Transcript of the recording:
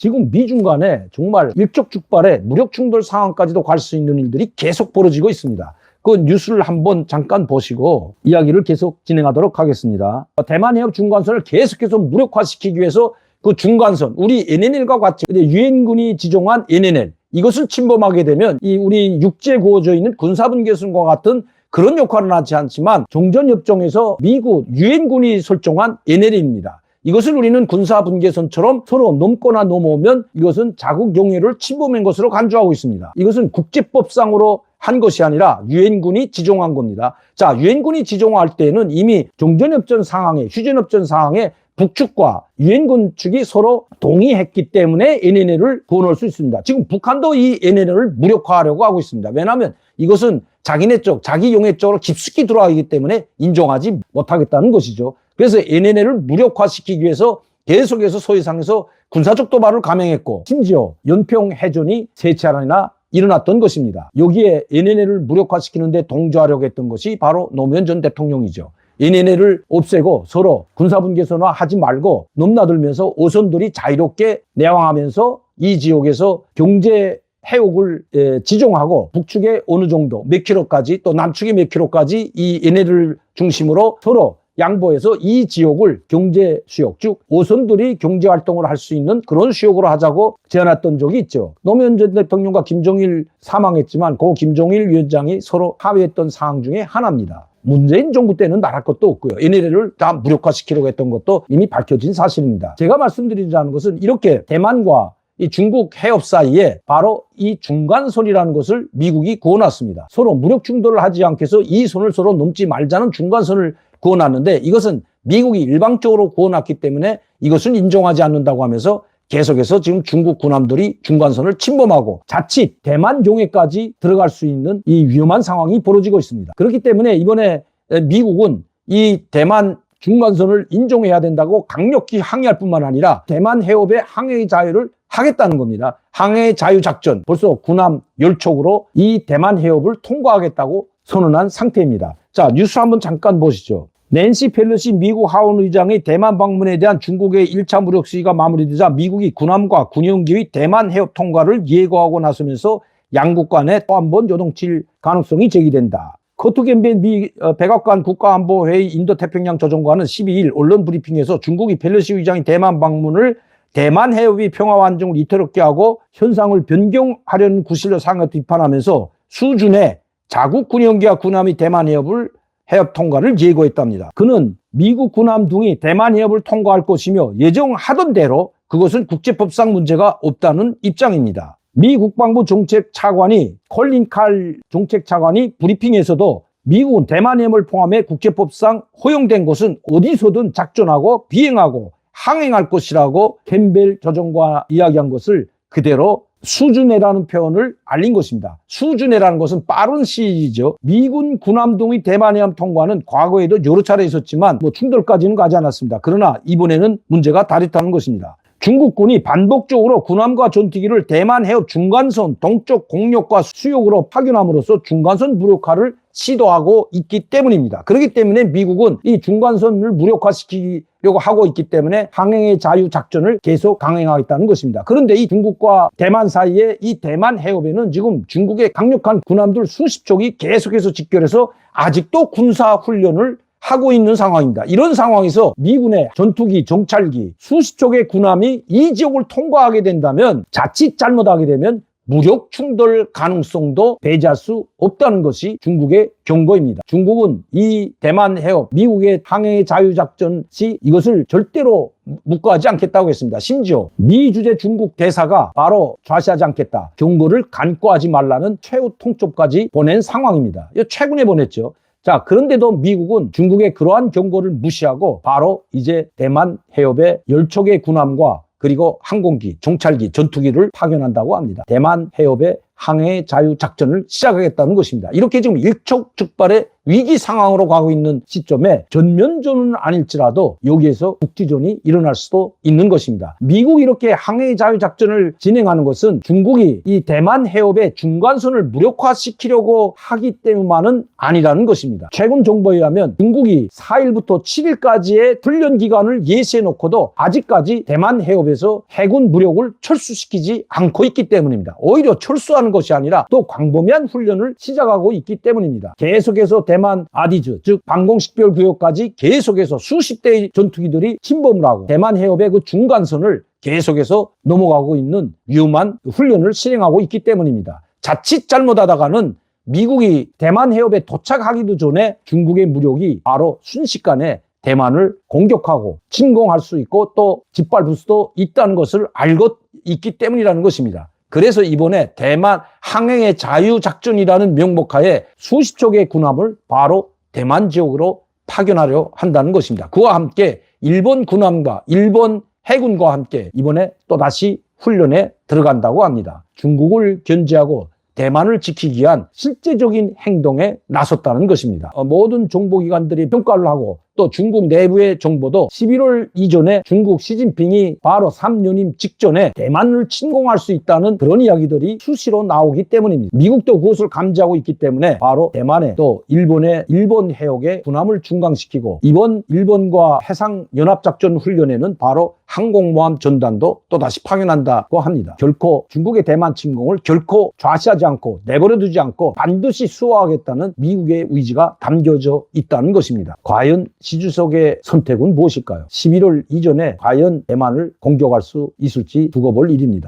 지금 미중 간에 정말 일촉즉발의 무력 충돌 상황까지도 갈 수 있는 일들이 계속 벌어지고 있습니다. 그 뉴스를 한번 잠깐 보시고 이야기를 계속 진행하도록 하겠습니다. 대만 해협 중간선을 계속해서 무력화시키기 위해서 그 중간선, 우리 NNL과 같이 유엔군이 지정한 NNL, 이것을 침범하게 되면 이 우리 육지에 구워져 있는 군사분계선과 같은 그런 역할은 하지 않지만 종전협정에서 미국 유엔군이 설정한 NLL입니다. 이것을 우리는 군사분계선처럼 서로 넘거나 넘어오면 이것은 자국 영해를 침범한 것으로 간주하고 있습니다. 이것은 국제법상으로 한 것이 아니라 유엔군이 지정한 겁니다. 자, 유엔군이 지정할 때는 이미 종전협정 상황에, 휴전협정 상황에 북측과 유엔군 측이 서로 동의했기 때문에 NNL을 구원할 수 있습니다. 지금 북한도 이 NNL을 무력화하려고 하고 있습니다. 왜냐하면 이것은 자기네 쪽, 자기 영해 쪽으로 깊숙이 들어가기 때문에 인정하지 못하겠다는 것이죠. 그래서 NNL을 무력화시키기 위해서 계속해서 소위상에서 군사적 도발을 감행했고 심지어 연평 해전이 세 차례나 일어났던 것입니다. 여기에 NNL을 무력화시키는데 동조하려고 했던 것이 바로 노무현 전 대통령이죠. NNL을 없애고 서로 군사분계선화 하지 말고 넘나들면서 어선들이 자유롭게 내항하면서 이 지역에서 경제 해옥을 지정하고 북측에 어느 정도 몇 킬로까지 또 남측에 몇 킬로까지 이 NNL을 중심으로 서로 양보해서 이 지역을 경제 수역, 즉 어선들이 경제활동을 할 수 있는 그런 수역으로 하자고 제안했던 적이 있죠. 노무현 전 대통령과 김정일 사망했지만 그 김정일 위원장이 서로 합의했던 사항 중에 하나입니다. 문재인 정부 때는 말할 것도 없고요. NLL을 다 무력화시키려고 했던 것도 이미 밝혀진 사실입니다. 제가 말씀드리자는 것은 이렇게 대만과 이 중국 해협 사이에 바로 이 중간선이라는 것을 미국이 그어놨습니다. 서로 무력 충돌을 하지 않게 해서 이 선을 서로 넘지 말자는 중간선을 그어놨는데 이것은 미국이 일방적으로 그어놨기 때문에 이것을 인정하지 않는다고 하면서 계속해서 지금 중국 군함들이 중간선을 침범하고 자칫 대만 용해까지 들어갈 수 있는 이 위험한 상황이 벌어지고 있습니다. 그렇기 때문에 이번에 미국은 이 대만 중간선을 인정해야 된다고 강력히 항의할 뿐만 아니라 대만 해협의 항해 자유를 하겠다는 겁니다. 항해 자유 작전, 벌써 군함 10척으로 이 대만 해협을 통과하겠다고 선언한 상태입니다. 자, 뉴스 한번 잠깐 보시죠. 낸시 펠로시 미국 하원 의장의 대만 방문에 대한 중국의 1차 무력 시위가 마무리되자 미국이 군함과 군용기의 대만 해협 통과를 예고하고 나서면서 양국 간에 또 한 번 요동칠 가능성이 제기된다. 커트 갬빈 미 백악관 국가안보회의 인도태평양 조정관은 12일 언론 브리핑에서 중국이 펠로시 의장의 대만 방문을 대만 해협의 평화와 안정을 위태롭게 하고 현상을 변경하려는 구실로 상하게 비판하면서 수준의 자국 군용기와 군함이 대만 해협 통과를 예고했답니다. 그는 미국 군함 등이 대만 해협을 통과할 것이며 예정하던 대로 그것은 국제법상 문제가 없다는 입장입니다. 미 국방부 정책차관이 콜린 칼 정책차관이 브리핑에서도 미국은 대만 해협을 포함해 국제법상 허용된 것은 어디서든 작전하고 비행하고 항행할 것이라고 캠벨 조정관 이야기한 것을 그대로 수준해라는 표현을 알린 것입니다. 수준해라는 것은 빠른 시일이죠. 미군 군함 등의 대만 해협 통과는 과거에도 여러 차례 있었지만 충돌까지는 가지 않았습니다. 그러나 이번에는 문제가 다르다는 것입니다. 중국군이 반복적으로 군함과 전투기를 대만 해협 중간선 동쪽 공역과 수역으로 파견함으로써 중간선 무력화를 시도하고 있기 때문입니다. 그렇기 때문에 미국은 이 중간선을 무력화시키려고 하고 있기 때문에 항행의 자유 작전을 계속 강행하겠다는 것입니다. 그런데 이 중국과 대만 사이에 이 대만 해협에는 지금 중국의 강력한 군함들 수십 척이 계속해서 집결해서 아직도 군사 훈련을 하고 있는 상황입니다. 이런 상황에서 미군의 전투기, 정찰기, 수십 척의 군함이 이 지역을 통과하게 된다면 자칫 잘못하게 되면 무력 충돌 가능성도 배제할 수 없다는 것이 중국의 경고입니다. 중국은 이 대만 해협, 미국의 항해 자유작전 시 이것을 절대로 묵과하지 않겠다고 했습니다. 심지어 미 주재 중국 대사가 바로 좌시하지 않겠다, 경고를 간과하지 말라는 최후 통첩까지 보낸 상황입니다. 이거 최근에 보냈죠. 자, 그런데도 미국은 중국의 그러한 경고를 무시하고 바로 이제 대만 해협에 10척의 군함과 그리고 항공기, 정찰기, 전투기를 파견한다고 합니다. 대만 해협에 항해 자유 작전을 시작하겠다는 것입니다. 이렇게 지금 일촉즉발의 위기 상황으로 가고 있는 시점에 전면전은 아닐지라도 여기에서 국지전이 일어날 수도 있는 것입니다. 미국이 이렇게 항해 자유 작전을 진행하는 것은 중국이 이 대만 해협의 중간선을 무력화시키려고 하기 때문만은 아니라는 것입니다. 최근 정보에 의하면 중국이 4일부터 7일까지의 훈련 기간을 예시해 놓고도 아직까지 대만 해협에서 해군 무력을 철수시키지 않고 있기 때문입니다. 오히려 철수하는 것이 아니라 또 광범위한 훈련을 시작하고 있기 때문입니다. 계속해서 대만 아디즈, 즉 방공식별 구역까지 계속해서 수십 대의 전투기들이 침범을 하고 대만 해협의 그 중간선을 계속해서 넘어가고 있는 위험한 훈련을 실행하고 있기 때문입니다. 자칫 잘못하다가는 미국이 대만 해협에 도착하기도 전에 중국의 무력이 바로 순식간에 대만을 공격하고 침공할 수 있고 또 짓밟을 수도 있다는 것을 알고 있기 때문이라는 것입니다. 그래서 이번에 대만 항해의 자유작전이라는 명목하에 수십 척의 군함을 바로 대만 지역으로 파견하려 한다는 것입니다. 그와 함께 일본 군함과 일본 해군과 함께 이번에 또다시 훈련에 들어간다고 합니다. 중국을 견제하고 대만을 지키기 위한 실제적인 행동에 나섰다는 것입니다. 모든 정보기관들이 평가를 하고 또 중국 내부의 정보도 11월 이전에 중국 시진핑이 바로 3년임 직전에 대만을 침공할 수 있다는 그런 이야기들이 수시로 나오기 때문입니다. 미국도 그것을 감지하고 있기 때문에 바로 대만에 또 일본 해역에 군함을 중강시키고 이번 일본과 해상연합작전 훈련에는 바로 항공모함 전단도 또다시 파견한다고 합니다. 결코 중국의 대만 침공을 결코 좌시하지 않고 내버려두지 않고 반드시 수호하겠다는 미국의 의지가 담겨져 있다는 것입니다. 과연 시 주석의 선택은 무엇일까요? 11월 이전에 과연 대만을 공격할 수 있을지 두고 볼 일입니다.